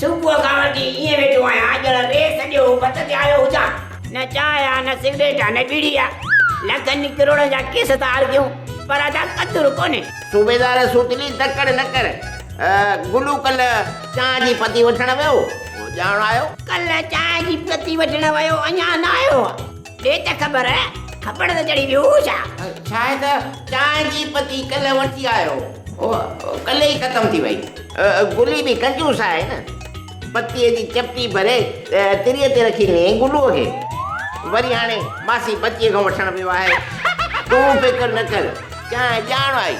सुबुह खां वठी ईअं वेठो आहियां ॼण रे सॼो बत ते आयो हुजां न चांहि आहे न सिगरेट आहे न बीड़ी आहे लखनि करोड़नि जा केस था हल कयूं पर अदा क़दुरु कोन्हे सूबेदार सूतली तकड़ न कर गुलू कल चांहि जी पती वठण वियो ॼाण आयो कल्ह चांहि जी पती वठण वियो अञा न आयो ॾे त ख़बर खपड़ त चढ़ी वियो छा शायद चांहि जी पती कल वठी आयो कल्ह ई ख़तम थी वई गुली बि कंजूस आहे न पतीअ जी चपटी भरे तिरीअ ते रखी ॾिनई गुलूअ खे वरी हाणे मासी पतीअ खां वठण वियो आहे तूं फिकर न कर चांहि ॼाण आई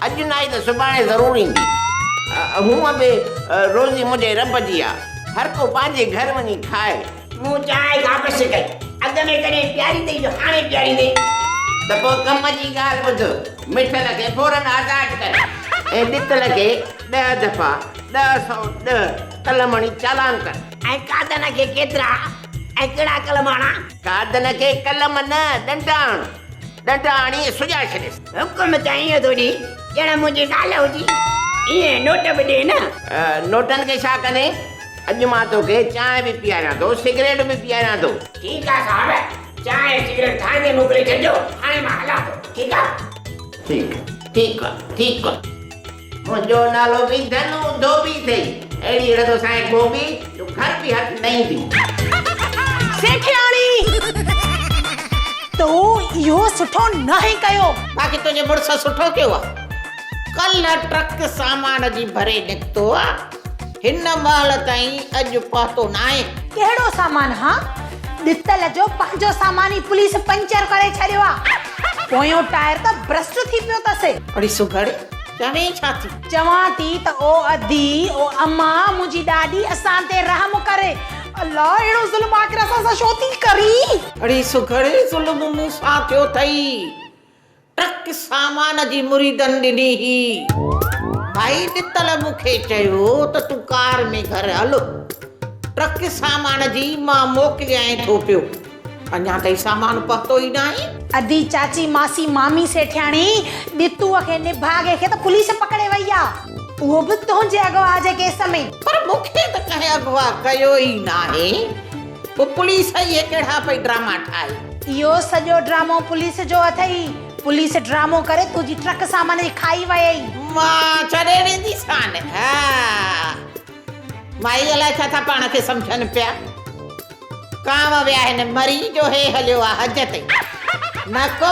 अॼु न आई त सुभाणे ज़रूरु ईंदी हूअं बि रोज़ी मुंहिंजे रब जी आहे हर को पंहिंजे घर वञी खाए मूं चांहि वापसि कई अॻ में कॾहिं प्यारी अथई जो हाणे प्यारी अथई त पोइ कम जी ॻाल्हि ॿुध मिठल खे फौरन आज़ादु कर ऐं ॾितल खे 10 दफ़ा 1010 कलमणी चालान कर ऐं कादन खे केतिरा ऐं कहिड़ा कलमाणा कादन खे कलम न ॾंडाणी सुॼाए छॾियसि हुकुम त ईअं थो ॾे ॼण मुंहिंजी ॻाल्हि हुजी ईअं नोट बि ॾे न नोटनि खे छा कने अॼु मां तोखे चांहि बि पीआरियां थो सिगरेट बि पीआरियां थो ठीकु आहे साहिब चांहि सिगरेट ठाहे मोकिले छॾिजो हाणे मां हलां थो ठीकु आहे ठीकु आहे मुंहिंजो नालो बि धनु धोबी अथई अहिड़ी रधो साईं गोबी जो घर बि हथ न ईंदी सेठियाणी तो इहो सुठो नाहे कयो बाक़ी तुंहिंजे मुड़ुस सुठो कयो आहे कल्ह ट्रक सामान जी भरे निकितो आहे हिन महिल ताईं अॼु पहुतो न आहे कहिड़ो सामान हा ॾितल जो पंहिंजो सामान ई पुलिस पंचर करे छॾियो आहे पोयों टायर त ब्रस्ट थी पियो अथसि अड़ी सुघड़ चवें छा थी चवां थी त ओ अदी ओ अम्मा मुंहिंजी ॾाॾी असां ते रहम करे अल्लाह अहिड़ो ज़ुल्म आख़िर असां छो थी करी अड़ी सुघड़ ज़ुल्म मूं सां थियो अथई ट्रक सामान जी मुरीदनि ॾिनी ही भाई ॾितल मूंखे चयो त तूं कार में घर हलो ट्रक सामान जी मां मोकिलियां थो पियो अञा ताईं सामान पहुतो ई न आहे अदी चाची मासी मामी सेठियाणी ॾितूअ खे निभागे खे त पुलिस पकड़े वई आहे उहो बि तुंहिंजे अगवा जे केस में पर मूंखे त कंहिं अगवा कयो ई न आहे पोइ पुलिस इहे कहिड़ा पई ड्रामा ठाहे इहो सॼो ड्रामो पुलिस जो अथई पुलिस ड्रामो करे तुंहिंजी ट्रक सामान जी खाई वई मां छॾे ॾींदी सान हा माई अलाए छा था पाण खे सम्झनि पिया कांव विया आहिनि मरी जो हे हलियो आहे हज ते न को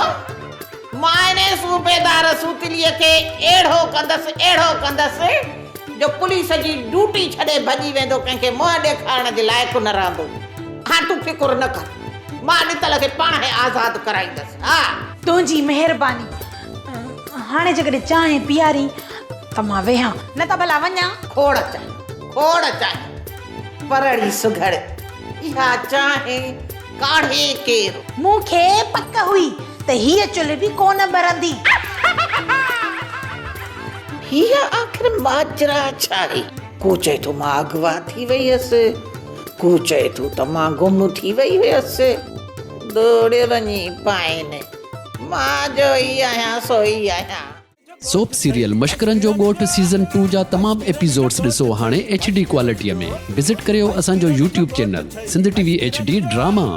मां इन सूबेदार सूतलीअ खे अहिड़ो कंदसि जो पुलिस जी ड्यूटी छॾे भॼी वेंदो कंहिंखे मुंहुं ॾेखारण जे लाइक़ु न रहंदो हाणे तूं फिकुर न कर मां ॾितल खे पाण खे आज़ादु कराईंदसि हा तुंहिंजी महिरबानी हाणे जेकॾहिं चांहि पीआरी त मां वेहां न त भला वञा खोड़ चांहि परड़ी सुघड़ इहा चांहि काढ़े केरु मूंखे पक हुई त हीअ चुल्ह बि कोन ॿरंदी हीअ आख़िर माजरा छा आहे को चए थो मां अगवा थी वई हुअसि को चए थो त मां गुम थी वई हुयसि दौड़े वञी पाइनि मां जो ई आहियां सो ई आहियां सोप सीरियल मश्करनि जो ॻोठ सीज़न 2 जा तमाम एपिसोड्स ॾिसो हाणे HD क्वालिटीअ में विज़िट करियो असांजो YouTube channel Sindh TV HD drama.